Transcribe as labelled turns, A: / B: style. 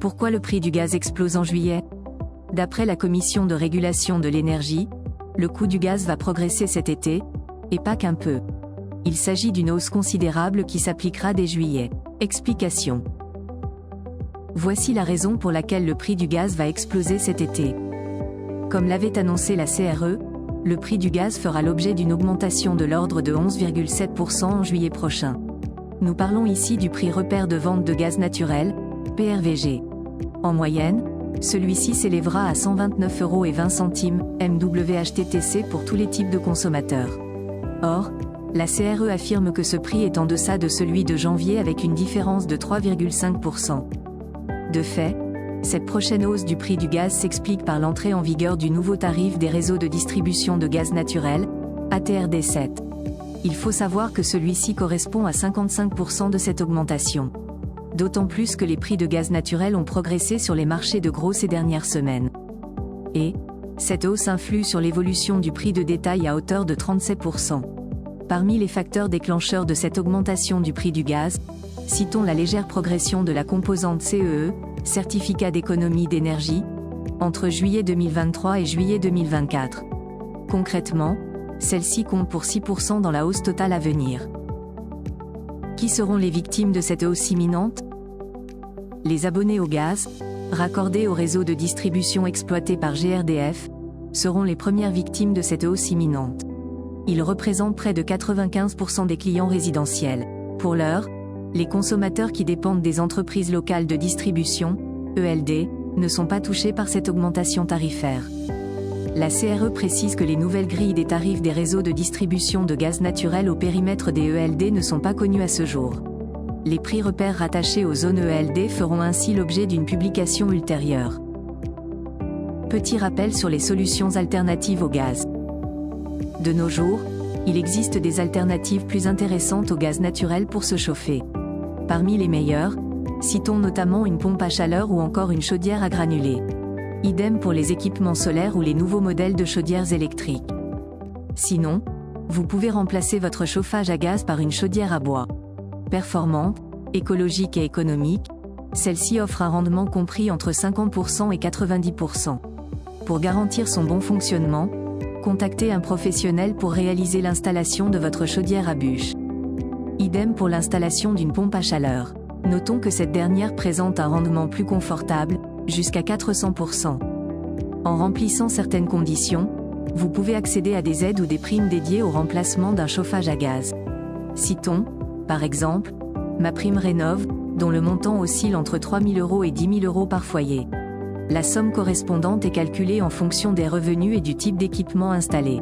A: Pourquoi le prix du gaz explose en juillet? D'après la Commission de régulation de l'énergie, le coût du gaz va progresser cet été, et pas qu'un peu. Il s'agit d'une hausse considérable qui s'appliquera dès juillet. Explication. Voici la raison pour laquelle le prix du gaz va exploser cet été. Comme l'avait annoncé la CRE, le prix du gaz fera l'objet d'une augmentation de l'ordre de 11,7% en juillet prochain. Nous parlons ici du prix repère de vente de gaz naturel, PRVG. En moyenne, celui-ci s'élèvera à 129,20 € MWHTTC pour tous les types de consommateurs. Or, la CRE affirme que ce prix est en deçà de celui de janvier avec une différence de 3,5%. De fait, cette prochaine hausse du prix du gaz s'explique par l'entrée en vigueur du nouveau tarif des réseaux de distribution de gaz naturel, ATRD7. Il faut savoir que celui-ci correspond à 55% de cette augmentation. D'autant plus que les prix de gaz naturel ont progressé sur les marchés de gros ces dernières semaines. Et, cette hausse influe sur l'évolution du prix de détail à hauteur de 37%. Parmi les facteurs déclencheurs de cette augmentation du prix du gaz, citons la légère progression de la composante CEE, certificat d'économie d'énergie, entre juillet 2023 et juillet 2024. Concrètement, celle-ci compte pour 6% dans la hausse totale à venir. Qui seront les victimes de cette hausse imminente? Les abonnés au gaz, raccordés au réseau de distribution exploité par GRDF, seront les premières victimes de cette hausse imminente. Ils représentent près de 95% des clients résidentiels. Pour l'heure, les consommateurs qui dépendent des entreprises locales de distribution, ELD, ne sont pas touchés par cette augmentation tarifaire. La CRE précise que les nouvelles grilles des tarifs des réseaux de distribution de gaz naturel au périmètre des ELD ne sont pas connues à ce jour. Les prix repères rattachés aux zones ELD feront ainsi l'objet d'une publication ultérieure. Petit rappel sur les solutions alternatives au gaz. De nos jours, il existe des alternatives plus intéressantes au gaz naturel pour se chauffer. Parmi les meilleures, citons notamment une pompe à chaleur ou encore une chaudière à granulés. Idem pour les équipements solaires ou les nouveaux modèles de chaudières électriques. Sinon, vous pouvez remplacer votre chauffage à gaz par une chaudière à bois. Performante, écologique et économique, celle-ci offre un rendement compris entre 50% et 90%. Pour garantir son bon fonctionnement, contactez un professionnel pour réaliser l'installation de votre chaudière à bûche. Idem pour l'installation d'une pompe à chaleur. Notons que cette dernière présente un rendement plus confortable, jusqu'à 400%. En remplissant certaines conditions, vous pouvez accéder à des aides ou des primes dédiées au remplacement d'un chauffage à gaz. Citons, par exemple, MaPrimeRénov', dont le montant oscille entre 3 000 € et 10 000 € par foyer. La somme correspondante est calculée en fonction des revenus et du type d'équipement installé.